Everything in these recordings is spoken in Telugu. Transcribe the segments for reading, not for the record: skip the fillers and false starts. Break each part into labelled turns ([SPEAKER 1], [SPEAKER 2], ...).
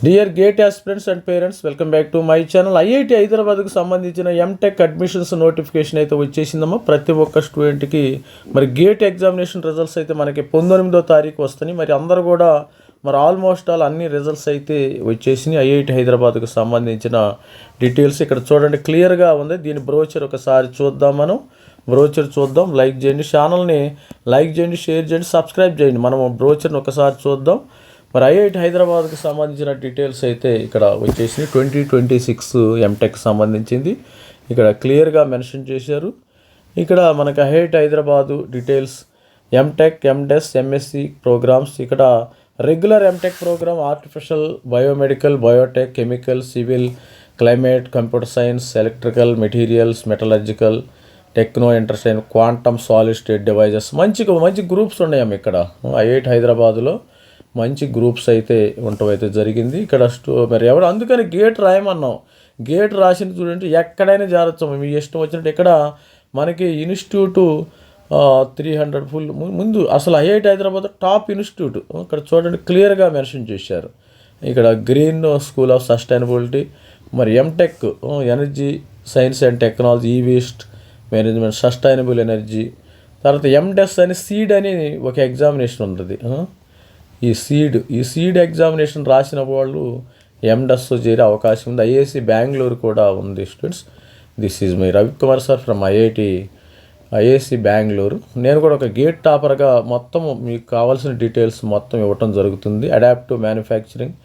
[SPEAKER 1] Dear gate aspirants and parents, welcome back to my channel. IIT హైదరాబాద్కు సంబంధించిన ఎంటెక్ అడ్మిషన్స్ నోటిఫికేషన్ అయితే వచ్చేసిందమ్మా. ప్రతి ఒక్క స్టూడెంట్కి మరి గేట్ ఎగ్జామినేషన్ రిజల్ట్స్ అయితే మనకి 19వ తారీఖు వస్తాయి. మరి అందరూ కూడా మరి ఆల్మోస్ట్ ఆల్ అన్ని రిజల్ట్స్ అయితే వచ్చేసినాయి. ఐఐటి హైదరాబాద్కు సంబంధించిన డీటెయిల్స్ ఇక్కడ చూడండి, క్లియర్గా ఉంది. దీని బ్రోచర్ ఒకసారి చూద్దాం. మనం బ్రోచర్ చూద్దాం. లైక్ చేయండి, ఛానల్ని లైక్ చేయండి, షేర్ చేయండి, సబ్స్క్రైబ్ చేయండి. మనం బ్రోచర్ని ఒకసారి చూద్దాం. మరి ఐఐటి హైదరాబాద్కి సంబంధించిన డీటెయిల్స్ అయితే ఇక్కడ వచ్చేసి 2026 ఎంటెక్ సంబంధించింది ఇక్కడ క్లియర్గా మెన్షన్ చేశారు. ఇక్కడ మనకు IIT Hyderabad details MTech, MDes, MSc programs. ఇక్కడ regular MTech program artificial, biomedical, biotech, chemical, civil, climate, computer science, electrical, materials, metallurgical, techno, ఇంటర్సైన్, క్వాంటమ్, సాలిడ్ స్టేట్ డివైజెస్. మంచి గ్రూప్స్ ఉన్నాయమ్మ ఇక్కడ ఐఐటి హైదరాబాదులో. మంచి గ్రూప్స్ అయితే ఉండటం జరిగింది ఇక్కడ. మరి ఎవరు అందుకని గేట్ రాయమన్నాం. గేట్ రాసిన చూడండి, ఎక్కడైనా చేరొచ్చు మీ ఇష్టం వచ్చినట్టు. ఇక్కడ మనకి ఇన్స్టిట్యూటు 300 ఫుల్ ముందు అసలు ఐఐటి హైదరాబాద్ టాప్ ఇన్స్టిట్యూట్ ఇక్కడ చూడండి, క్లియర్గా మెన్షన్ చేశారు. ఇక్కడ గ్రీన్ స్కూల్ ఆఫ్ సస్టైనబిలిటీ, మరి MTech energy science and technology, ఈ వేస్ట్ మేనేజ్మెంట్, సస్టైనబుల్ ఎనర్జీ. తర్వాత ఎండెస్ అని సీడ్ అని ఒక ఎగ్జామినేషన్ ఉంటుంది. ఈ సీడ్ ఎగ్జామినేషన్ రాసిన వాళ్ళు ఎండెస్ చేరే అవకాశం ఉంది. ఐఐసి బెంగళూరు కూడా ఉంది students. This is my Ravikumar sir from IIC Bengaluru. నేను కూడా ఒక గేట్ టాపర్గా మొత్తం మీకు కావాల్సిన డీటెయిల్స్ మొత్తం ఇవ్వటం జరుగుతుంది. Adaptive manufacturing,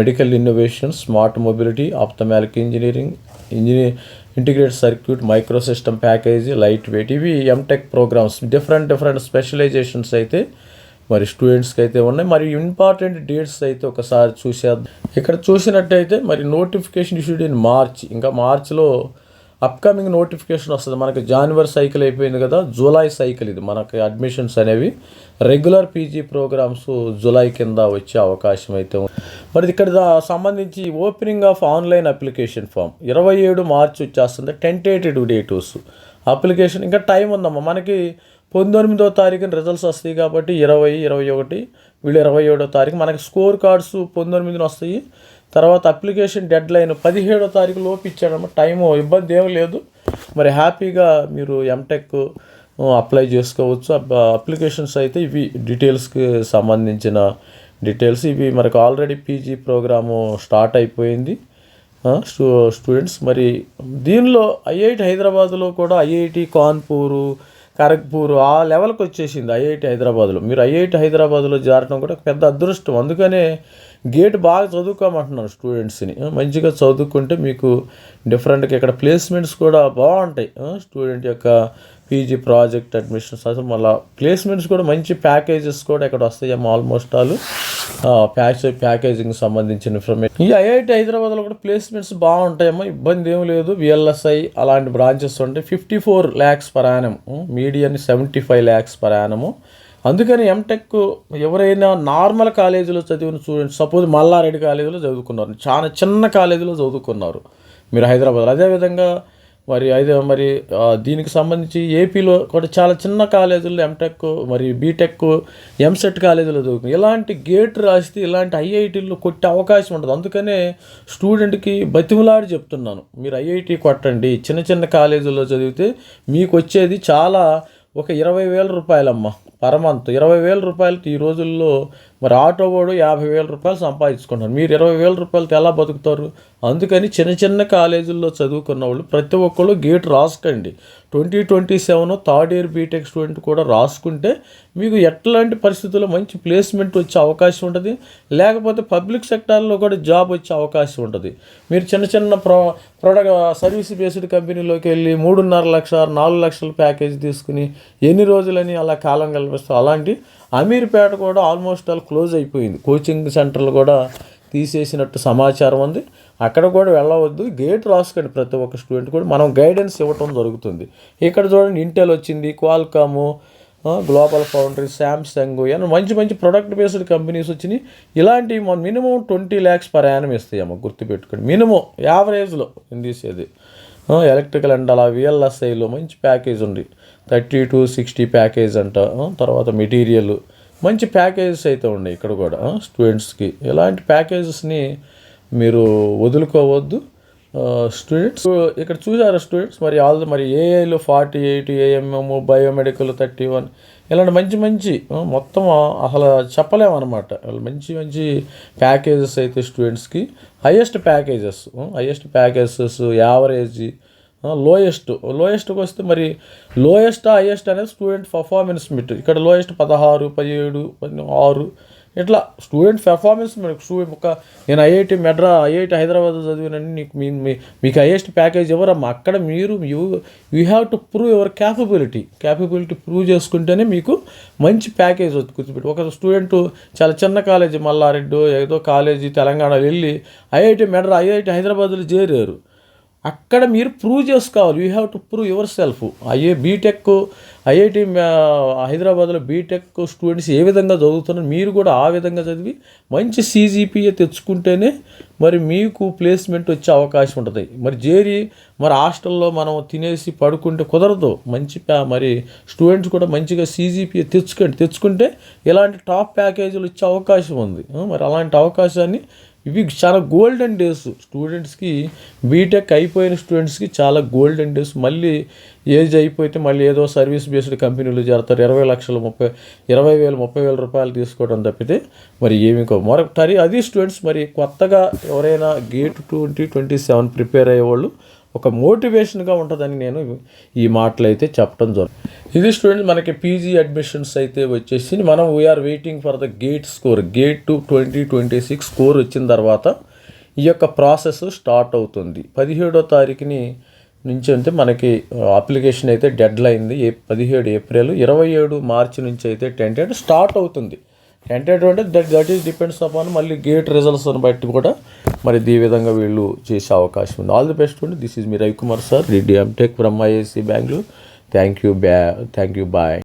[SPEAKER 1] medical innovation, smart mobility, ఆప్థమాలిక్ engineering, integrated circuit, micro system package, light weight. ఇవి ఎంటెక్ ప్రోగ్రామ్స్. డిఫరెంట్ స్పెషలైజేషన్స్ అయితే మరి స్టూడెంట్స్కి అయితే ఉన్నాయి. మరి ఇంపార్టెంట్ డేట్స్ అయితే ఒకసారి చూసేద్దాం. ఇక్కడ చూసినట్టయితే మరి నోటిఫికేషన్ ఇష్యూడ్ ఇన్ మార్చ్. ఇంకా మార్చ్లో అప్కమింగ్ నోటిఫికేషన్ వస్తుంది. మనకి జనవరి సైకిల్ అయిపోయింది కదా, జూలై సైకిల్ ఇది మనకి అడ్మిషన్స్ అనేవి. రెగ్యులర్ పీజీ ప్రోగ్రామ్స్ జూలై కింద వచ్చే అవకాశం అయితే ఉంది. మరి ఇక్కడ సంబంధించి opening of online application form 27 March వచ్చేస్తుంది. టెంటేటివ్ డేట్స్ అప్లికేషన్ ఇంకా టైం ఉందమ్మా. మనకి 19వ తారీఖున రిజల్ట్స్ వస్తాయి కాబట్టి 20, 21 వీళ్ళు 27వ తారీఖు. మనకి స్కోర్ కార్డ్స్ 19న వస్తాయి. తర్వాత అప్లికేషన్ డెడ్ లైన్ 17వ తారీఖు లోపు ఇచ్చాడమ్మ. టైము ఇబ్బంది ఏం లేదు. మరి హ్యాపీగా మీరు ఎంటెక్ అప్లై చేసుకోవచ్చు. అప్లికేషన్స్ అయితే ఇవి డీటెయిల్స్కి సంబంధించిన డీటెయిల్స్ ఇవి. మనకు ఆల్రెడీ పీజీ ప్రోగ్రాము స్టార్ట్ అయిపోయింది స్టూడెంట్స్. మరి దీనిలో ఐఐటి హైదరాబాద్లో కూడా ఐఐటి కాన్పూరు, ఖరగ్పూర్ ఆ లెవెల్కి వచ్చేసింది ఐఐటి హైదరాబాద్లో. మీరు ఐఐటి హైదరాబాద్లో చేరడం కూడా పెద్ద అదృష్టం. అందుకనే గేట్ బాగా చదువుకోమంటున్నాను స్టూడెంట్స్ని. మంచిగా చదువుకుంటే మీకు డిఫరెంట్గా ఇక్కడ ప్లేస్మెంట్స్ కూడా బాగుంటాయి. స్టూడెంట్ యొక్క పీజీ ప్రాజెక్ట్ అడ్మిషన్స్ అసలు మళ్ళీ ప్లేస్మెంట్స్ కూడా మంచి ప్యాకేజెస్ కూడా ఇక్కడ వస్తాయేమో. ఆల్మోస్ట్ ఆల్ ప్యాకేజింగ్ సంబంధించిన ఇన్ఫర్మేషన్. ఈ ఐఐటి హైదరాబాద్లో కూడా ప్లేస్మెంట్స్ బాగుంటాయేమో, ఇబ్బంది ఏం లేదు. విఎల్ఎస్ఐ అలాంటి బ్రాంచెస్ ఉంటాయి. 54 lakhs per annum, median 75 lakhs per annum. అందుకని ఎంటెక్ ఎవరైనా నార్మల్ కాలేజీలో చదివిన స్టూడెంట్స్, సపోజ్ మల్లారెడ్డి కాలేజీలో చదువుకున్నారు, చాలా చిన్న కాలేజీలో చదువుకున్నారు మీరు హైదరాబాద్లో. అదేవిధంగా మరి దీనికి సంబంధించి ఏపీలో కూడా చాలా చిన్న కాలేజీల్లో ఎంటెక్, మరి బీటెక్, ఎంసెట్ కాలేజీలో చదువుకున్నారు. ఇలాంటి గేట్ రాస్తే ఇలాంటి ఐఐటీల్లో కొట్టే అవకాశం ఉంటుంది. అందుకనే స్టూడెంట్కి బతిమలాడి చెప్తున్నాను, మీరు ఐఐటి కొట్టండి. చిన్న కాలేజీల్లో చదివితే మీకు వచ్చేది చాలా ఒక 20,000 రూపాయలమ్మ పర్ మంత్. 20,000 రూపాయలకి ఈ రోజుల్లో మరి ఆటో వాడు 50,000 రూపాయలు సంపాదించుకుంటారు. మీరు 20,000 రూపాయలతో ఎలా బతుకుతారు? అందుకని చిన్న కాలేజీల్లో చదువుకున్న వాళ్ళు ప్రతి ఒక్కళ్ళు గేట్ రాసుకోండి. 2027 థర్డ్ ఇయర్ బీటెక్ స్టూడెంట్ కూడా రాసుకుంటే మీకు ఎట్లాంటి పరిస్థితుల్లో మంచి ప్లేస్మెంట్ వచ్చే అవకాశం ఉంటుంది. లేకపోతే పబ్లిక్ సెక్టార్లో కూడా జాబ్ వచ్చే అవకాశం ఉంటుంది. మీరు చిన్న ప్రొడక్ట్ సర్వీస్ బేస్డ్ కంపెనీలోకి వెళ్ళి 3.5 లక్షలు 4 లక్షల ప్యాకేజ్ తీసుకుని ఎన్ని రోజులని అలా కాలం కల్పిస్తారు. అలాంటి అమీర్పేట కూడా ఆల్మోస్ట్ ఆల్ క్లోజ్ అయిపోయింది. కోచింగ్ సెంటర్లు కూడా తీసేసినట్టు సమాచారం ఉంది. అక్కడ కూడా వెళ్ళవద్దు. గేట్ రాసుకోండి. ప్రతి ఒక్క స్టూడెంట్ కూడా మనం గైడెన్స్ ఇవ్వటం జరుగుతుంది. ఇక్కడ చూడండి, ఇంటెల్ వచ్చింది, క్వాల్కాము, గ్లోబల్ ఫౌండరీ, శాంసంగ్, మంచి ప్రొడక్ట్ బేస్డ్ కంపెనీస్ వచ్చినాయి. ఇలాంటివి మనం మినిమం 20 lakhs per annum ఇస్తాయమ్మ, గుర్తుపెట్టుకోండి. మినిమం యావరేజ్లో తీసేది. ఎలక్ట్రికల్ అండ్ అలా విఎల్ఎస్ఐలో మంచి ప్యాకేజ్ ఉంది, 30 to 60 ప్యాకేజ్ అంట. తర్వాత మెటీరియల్ మంచి ప్యాకేజెస్ అయితే ఉన్నాయి ఇక్కడ కూడా స్టూడెంట్స్కి. ఇలాంటి ప్యాకేజెస్ని మీరు వదులుకోవద్దు స్టూడెంట్స్. ఇక్కడ చూసారా స్టూడెంట్స్, మరి మరి ఏఐలో 48, ఏఎంఎం, బయోమెడికల్ 31, ఇలాంటి మంచి మంచి మొత్తం అసలు చెప్పలేమన్నమాట. మంచి మంచి ప్యాకేజెస్ అయితే స్టూడెంట్స్కి. హైయెస్ట్ ప్యాకేజెస్, యావరేజ్, లోయెస్ట్కి వస్తే మరి హైయెస్ట్ అనేది స్టూడెంట్ పర్ఫార్మెన్స్ మీట్. ఇక్కడ లోయెస్ట్ 16, 17, 6 ఇట్లా స్టూడెంట్ పెర్ఫార్మెన్స్. నేను ఐఐటి హైదరాబాద్ చదివినండి, మీకు హైయెస్ట్ ప్యాకేజ్ ఎవరమ్మా. అక్కడ you have to prove your capability prove చేసుకుంటేనే మీకు మంచి ప్యాకేజ్ గుర్తుపెట్టి. ఒక స్టూడెంట్ చాలా చిన్న కాలేజీ, మల్లారెడ్డి ఏదో కాలేజీ తెలంగాణలో వెళ్ళి ఐఐటి హైదరాబాద్లో చేరారు. అక్కడ మీరు ప్రూవ్ చేసుకోవాలి. You have to prove your self. IIT హైదరాబాద్లో బీటెక్ స్టూడెంట్స్ ఏ విధంగా చదువుతున్నారు, మీరు కూడా ఆ విధంగా చదివి మంచి CGPA తెచ్చుకుంటేనే మరి మీకు ప్లేస్మెంట్ వచ్చే అవకాశం ఉంటుంది. మరి హాస్టల్లో మనం తినేసి పడుకుంటే కుదరదు. మరి స్టూడెంట్స్ కూడా మంచిగా CGPA తెచ్చుకుంటే ఇలాంటి టాప్ ప్యాకేజీలు వచ్చే అవకాశం ఉంది. మరి అలాంటి అవకాశాన్ని ఇవి చాలా గోల్డెన్ డేస్ స్టూడెంట్స్కి. బీటెక్ అయిపోయిన స్టూడెంట్స్కి చాలా గోల్డెన్ డేస్. మళ్ళీ ఏజ్ అయిపోతే మళ్ళీ ఏదో సర్వీస్ బేస్డ్ కంపెనీలు చేరతారు. 20 లక్షలు 30,000 రూపాయలు తీసుకోవడం తప్పితే మరి ఏమి మరొకటి అది స్టూడెంట్స్. మరి కొత్తగా ఎవరైనా గేట్ 2027 ప్రిపేర్ అయ్యేవాళ్ళు ఒక మోటివేషన్గా ఉంటుందని నేను ఈ మాటలు అయితే చెప్పడం జరుగుతుంది. ఇది స్టూడెంట్స్ మనకి పీజీ అడ్మిషన్స్ అయితే వచ్చేసి మనం we are waiting for the GATE 2026 score వచ్చిన తర్వాత ఈ యొక్క ప్రాసెస్ స్టార్ట్ అవుతుంది. 17వ తారీఖుని నుంచి అయితే మనకి అప్లికేషన్ అయితే డెడ్ లైన్ 17 ఏప్రిల్, 27 మార్చి నుంచి అయితే టెంటెడ్ స్టార్ట్ అవుతుంది. టెంటెడ్ అంటే దట్ ఈస్ డిపెండ్స్ అపాన్ మళ్ళీ గేట్ రిజల్ట్స్ని బట్టి కూడా మరి ఈ విధంగా వీళ్ళు చేసే అవకాశం ఉంది. ఆల్ ది బెస్ట్ అండి. దిస్ ఈజ్ మీ Ravikumar sir, Reddy MTech from IISc Bengaluru. Thank you. Bye.